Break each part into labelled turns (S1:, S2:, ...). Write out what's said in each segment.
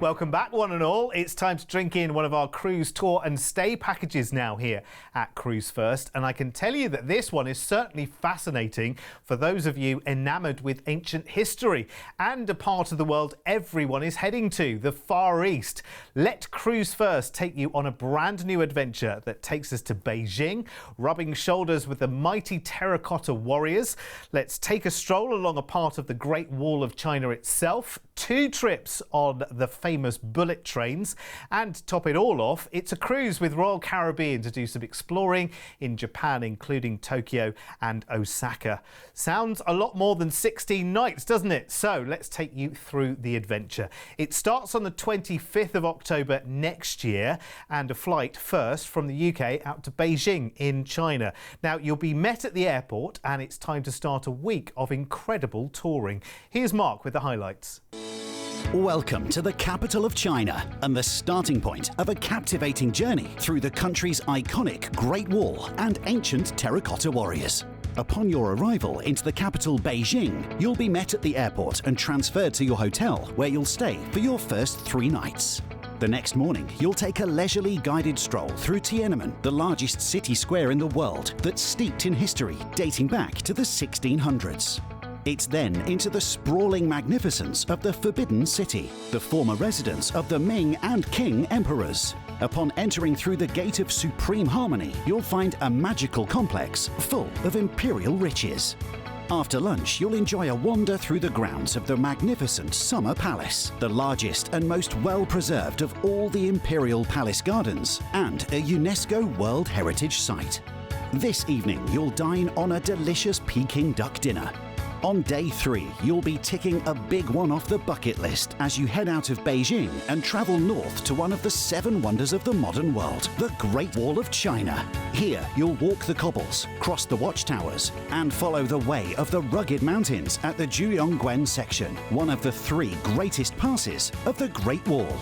S1: welcome back one and all. It's time to drink in one of our cruise tour and stay packages now here at Cruise1st, and I can tell you that this one is certainly fascinating for those of you enamoured with ancient history and a part of the world everyone is heading to, the Far East. Let Cruise1st take you on a brand new adventure that takes us to Beijing, rubbing shoulders with the mighty terracotta warriors. Let's take a stroll along a part of the Great Wall of China itself, 2 trips on the famous bullet trains, and to top it all off, it's a cruise with Royal Caribbean to do some exploring in Japan, including Tokyo and Osaka. Sounds a lot more than 16 nights, doesn't it? So let's take you through the adventure. It starts on the 25th of October next year, and a flight first from the UK out to Beijing in China. Now, you'll be met at the airport and it's time to start a week of incredible touring. Here's Mark with the highlights.
S2: Welcome to the capital of China and the starting point of a captivating journey through the country's iconic Great Wall and ancient terracotta warriors. Upon your arrival into the capital Beijing, you'll be met at the airport and transferred to your hotel, where you'll stay for your first 3 nights. The next morning, you'll take a leisurely guided stroll through Tiananmen, the largest city square in the world that's steeped in history dating back to the 1600s. It's then into the sprawling magnificence of the Forbidden City, the former residence of the Ming and Qing emperors. Upon entering through the Gate of Supreme Harmony, you'll find a magical complex full of imperial riches. After lunch, you'll enjoy a wander through the grounds of the magnificent Summer Palace, the largest and most well-preserved of all the imperial palace gardens, and a UNESCO World Heritage Site. This evening, you'll dine on a delicious Peking duck dinner. On day 3, you'll be ticking a big one off the bucket list as you head out of Beijing and travel north to one of the 7 wonders of the modern world, the Great Wall of China. Here, you'll walk the cobbles, cross the watchtowers, and follow the way of the rugged mountains at the Juyongguan section, one of the 3 greatest passes of the Great Wall.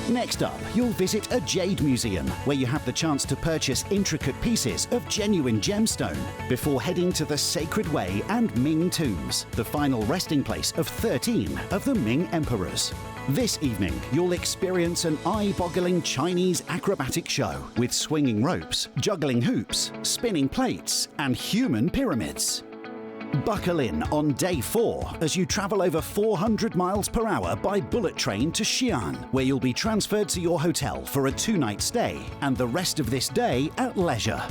S2: Next up, you'll visit a jade museum where you have the chance to purchase intricate pieces of genuine gemstone before heading to the Sacred Way and Ming Tombs, the final resting place of 13 of the Ming emperors. This evening, you'll experience an eye-boggling Chinese acrobatic show with swinging ropes, juggling hoops, spinning plates, and human pyramids. Buckle in on day 4 as you travel over 400 miles per hour by bullet train to Xi'an, where you'll be transferred to your hotel for a 2-night stay and the rest of this day at leisure.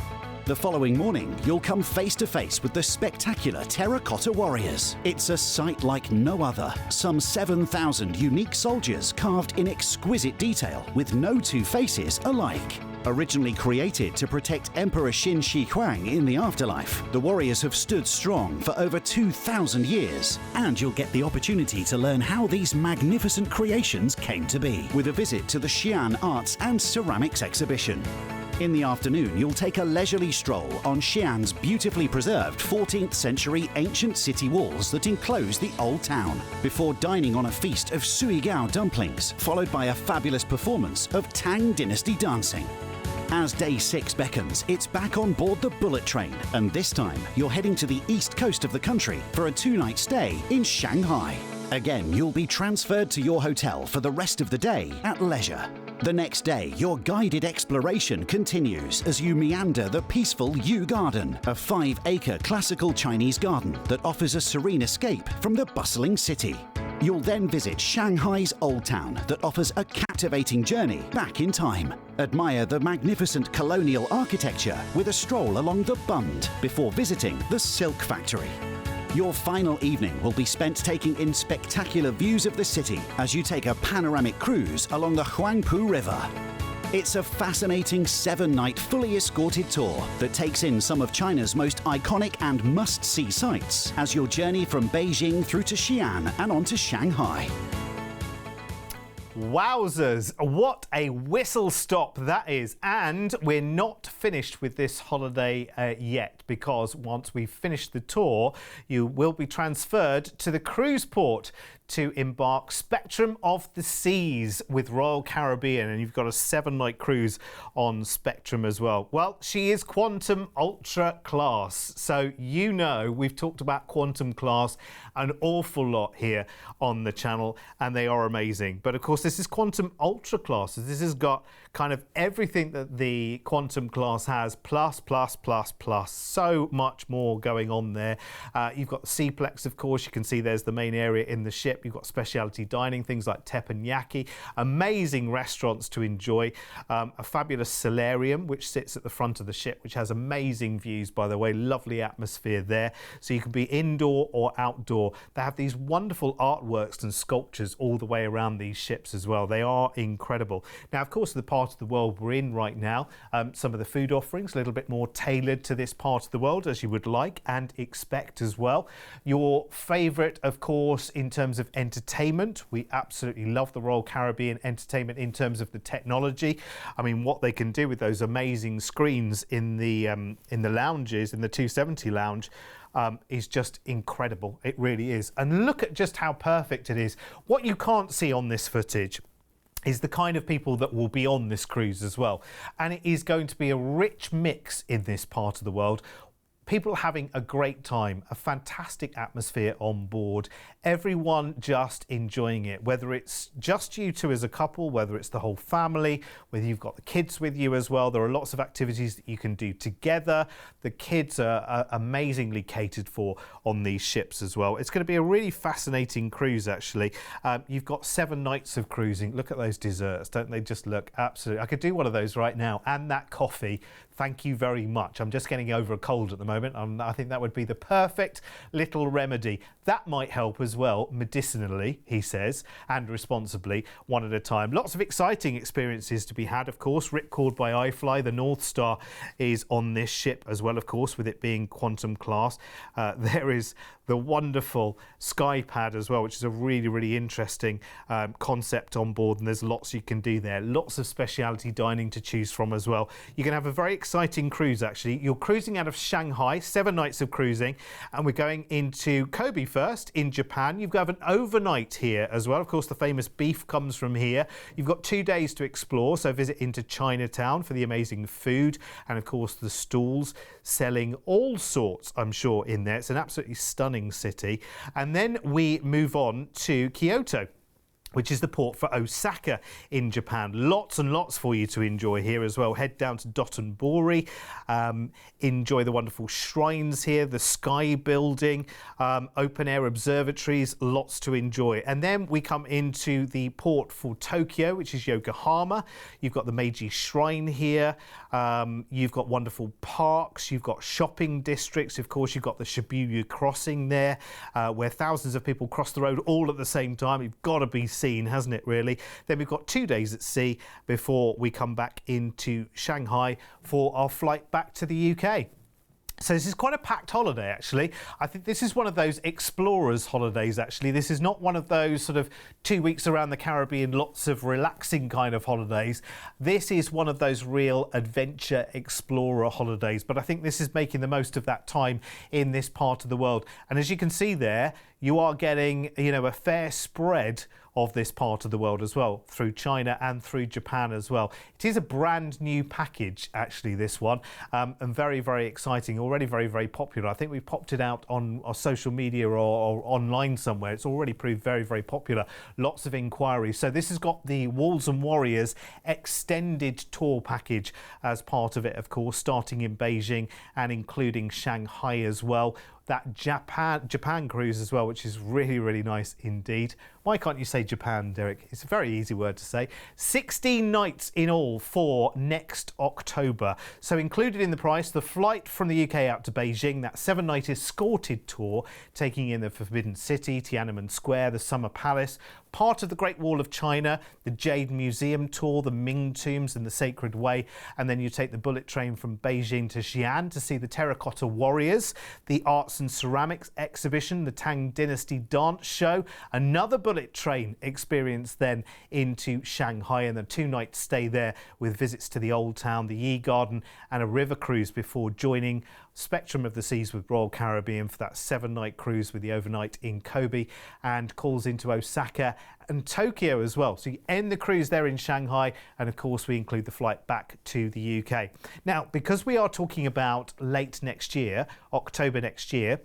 S2: The following morning, you'll come face to face with the spectacular terracotta warriors. It's a sight like no other. Some 7,000 unique soldiers carved in exquisite detail with no 2 faces alike. Originally created to protect Emperor Qin Shi Huang in the afterlife, the warriors have stood strong for over 2,000 years. And you'll get the opportunity to learn how these magnificent creations came to be, with a visit to the Xi'an Arts and Ceramics exhibition. In the afternoon, you'll take a leisurely stroll on Xi'an's beautifully preserved 14th century ancient city walls that enclose the old town, before dining on a feast of suigao dumplings, followed by a fabulous performance of Tang Dynasty dancing. As day 6 beckons, it's back on board the bullet train, and this time you're heading to the east coast of the country for a 2-night stay in Shanghai. Again, you'll be transferred to your hotel for the rest of the day at leisure. The next day, your guided exploration continues as you meander the peaceful Yu Garden, a 5-acre classical Chinese garden that offers a serene escape from the bustling city. You'll then visit Shanghai's Old Town that offers a captivating journey back in time. Admire the magnificent colonial architecture with a stroll along the Bund before visiting the Silk Factory. Your final evening will be spent taking in spectacular views of the city as you take a panoramic cruise along the Huangpu River. It's a fascinating 7-night fully escorted tour that takes in some of China's most iconic and must-see sights as your journey from Beijing through to Xi'an and on to Shanghai.
S1: Wowzers, what a whistle stop that is. And we're not finished with this holiday yet, because once we've finished the tour, you will be transferred to the cruise port. to embark. Spectrum of the Seas with Royal Caribbean, and you've got a 7-night cruise on Spectrum as well. Well, she is Quantum Ultra Class, so you know we've talked about Quantum Class an awful lot here on the channel, and they are amazing. But of course, this is Quantum Ultra Class. This has got kind of everything that the Quantum Class has, plus. So much more going on there. You've got the Seaplex, of course. You can see there's the main area in the ship. You've got specialty dining, things like teppanyaki, amazing restaurants to enjoy, a fabulous solarium which sits at the front of the ship, which has amazing views, by the way, lovely atmosphere there. So you can be indoor or outdoor. They have these wonderful artworks and sculptures all the way around these ships as well. They are incredible. Now, of course, the part of the world we're in right now, some of the food offerings a little bit more tailored to this part of the world, as you would like and expect as well. Your favourite, of course, in terms of entertainment, we absolutely love the Royal Caribbean entertainment in terms of the technology. I mean, what they can do with those amazing screens in the lounges, in the 270 lounge, is just incredible. It really is. And look at just how perfect it is. What you can't see on this footage is the kind of people that will be on this cruise as well. And it is going to be a rich mix in this part of the world. People having a great time, a fantastic atmosphere on board, everyone just enjoying it, whether it's just you two as a couple, whether it's the whole family, whether you've got the kids with you as well. There are lots of activities that you can do together. The kids are amazingly catered for on these ships as well. It's going to be a really fascinating cruise, actually. You've got 7 nights of cruising. Look at those desserts, don't they just look absolutely... I could do one of those right now, and that coffee. Thank you very much. I'm just getting over a cold at the moment. I think that would be the perfect little remedy. That might help as well, medicinally, he says, and responsibly, one at a time. Lots of exciting experiences to be had, of course. Ripcord by iFly, the North Star is on this ship as well, of course, with it being Quantum Class. There is the wonderful Skypad as well, which is a really, really interesting concept on board, and there's lots you can do there. Lots of specialty dining to choose from as well. You can have a very exciting cruise, actually. You're cruising out of Shanghai, 7 nights of cruising, and we're going into Kobe first in Japan. You've got an overnight here as well. Of course, the famous beef comes from here. You've got 2 days to explore, so visit into Chinatown for the amazing food, and of course the stalls selling all sorts, I'm sure, in there. It's an absolutely stunning city. And then we move on to Kyoto, which is the port for Osaka in Japan. Lots and lots for you to enjoy here as well. Head down to Dotonbori, enjoy the wonderful shrines here, the Sky Building, open air observatories, lots to enjoy. And then we come into the port for Tokyo, which is Yokohama. You've got the Meiji Shrine here. You've got wonderful parks. You've got shopping districts. Of course, you've got the Shibuya crossing there, where thousands of people cross the road all at the same time. You've got to be seen, hasn't it, really? Then we've got 2 days at sea before we come back into Shanghai for our flight back to the UK. So this is quite a packed holiday, actually. I think this is one of those explorers holidays, actually. This is not one of those sort of 2 weeks around the Caribbean, lots of relaxing kind of holidays. This is one of those real adventure explorer holidays. But I think this is making the most of that time in this part of the world. And as you can see there, you are getting, you know, a fair spread of this part of the world as well, through China and through Japan as well. It is a brand new package, actually, this one, and very, very exciting, already very, very popular. I think we've popped it out on our social media or online somewhere. It's already proved very, very popular. Lots of inquiries. So this has got the Walls and Warriors extended tour package as part of it, of course, starting in Beijing and including Shanghai as well. That Japan cruise as well, which is really, really nice indeed. Why can't you say Japan, Derek? It's a very easy word to say. 16 nights in all for next October. So included in the price, the flight from the UK out to Beijing, that 7-night escorted tour, taking in the Forbidden City, Tiananmen Square, the Summer Palace, part of the Great Wall of China, the Jade Museum tour, the Ming Tombs and the Sacred Way, and then you take the bullet train from Beijing to Xi'an to see the Terracotta Warriors, the Arts and Ceramics exhibition, the Tang Dynasty dance show, another bullet train experience then into Shanghai, and a 2-night stay there with visits to the Old Town, the Yi Garden and a river cruise before joining Spectrum of the Seas with Royal Caribbean for that 7-night cruise with the overnight in Kobe and calls into Osaka and Tokyo as well. So you end the cruise there in Shanghai, and of course we include the flight back to the UK. Now, because we are talking about late next year, October next year,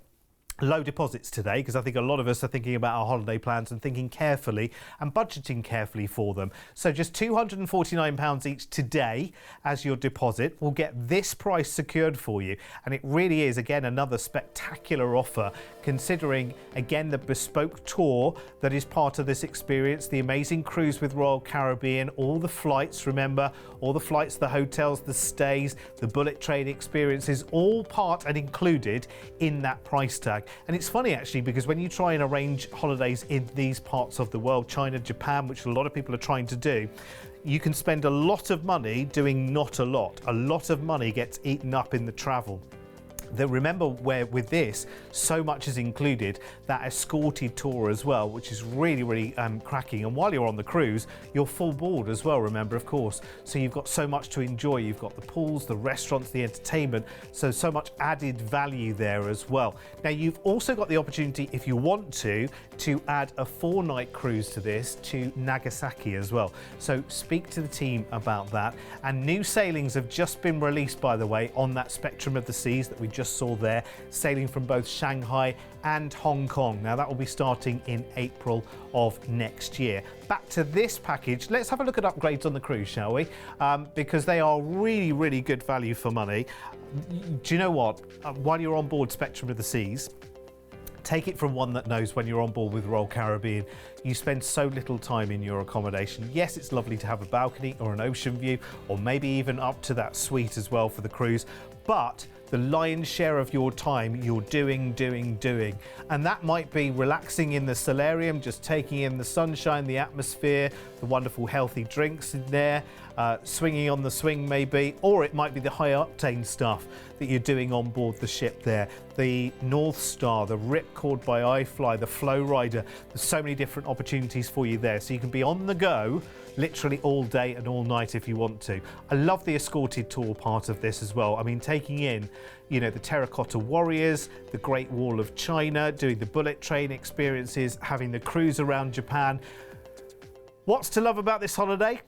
S1: low deposits today, because I think a lot of us are thinking about our holiday plans and thinking carefully and budgeting carefully for them. So just £249 each today as your deposit will get this price secured for you. And it really is, again, another spectacular offer, considering, again, the bespoke tour that is part of this experience, the amazing cruise with Royal Caribbean, all the flights, remember, all the flights, the hotels, the stays, the bullet train experiences, all part and included in that price tag. And it's funny actually, because when you try and arrange holidays in these parts of the world, China, Japan, which a lot of people are trying to do, you can spend a lot of money doing not a lot. A lot of money gets eaten up in the travel. Remember, where with this, so much is included, that escorted tour as well, which is really cracking. And while you're on the cruise, you're full board as well, remember, of course. So you've got so much to enjoy. You've got the pools, the restaurants, the entertainment. So much added value there as well. Now, you've also got the opportunity, if you want to add a 4-night cruise to this to Nagasaki as well. So speak to the team about that. And new sailings have just been released, by the way, on that Spectrum of the Seas that we just saw there, sailing from both Shanghai and Hong Kong. Now that will be starting in April of next year. Back to this package, let's have a look at upgrades on the cruise, shall we? Because they are really good value for money. Do you know what? While you're on board Spectrum of the Seas, take it from one that knows, when you're on board with Royal Caribbean, you spend so little time in your accommodation. Yes, it's lovely to have a balcony or an ocean view, or maybe even up to that suite as well for the cruise, but the lion's share of your time you're doing. And that might be relaxing in the solarium, just taking in the sunshine, the atmosphere, the wonderful healthy drinks in there, swinging on the swing maybe, or it might be the high octane stuff that you're doing on board the ship there. The North Star, the Ripcord by iFly, the Flow Rider. There's so many different opportunities for you there. So you can be on the go literally all day and all night if you want to. I love the escorted tour part of this as well. I mean, taking in, you know, the Terracotta Warriors, the Great Wall of China, doing the bullet train experiences, having the cruise around Japan. What's to love about this holiday?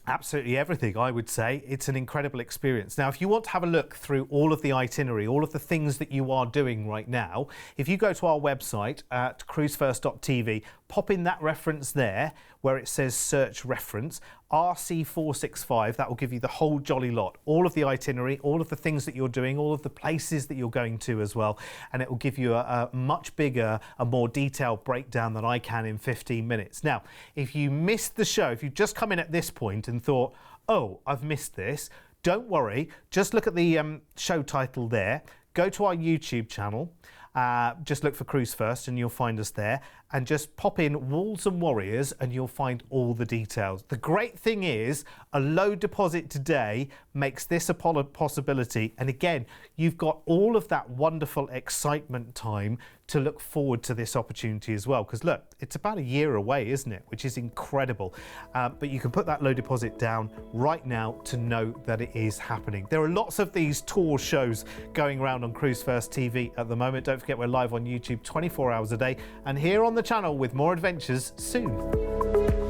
S1: Absolutely everything, I would say. It's an incredible experience. Now, if you want to have a look through all of the itinerary, all of the things that you are doing right now, if you go to our website at Cruise1st.tv, pop in that reference there where it says search reference, RC465, that will give you the whole jolly lot. All of the itinerary, all of the things that you're doing, all of the places that you're going to as well. And it will give you a much bigger, a more detailed breakdown than I can in 15 minutes. Now, if you missed the show, if you've just come in at this point and thought, oh, I've missed this, don't worry. Just look at the show title there. Go to our YouTube channel. Just look for Cruise1st and you'll find us there, and just pop in Walls and Warriors and you'll find all the details. The great thing is, a low deposit today makes this a possibility, and again, you've got all of that wonderful excitement time to look forward to this opportunity as well, because look, it's about a year away, isn't it, which is incredible. But you can put that low deposit down right now to know that it is happening. There are lots of these tour shows going around on Cruise1st TV at the moment. Don't forget, we're live on YouTube 24 hours a day and here on the channel with more adventures soon.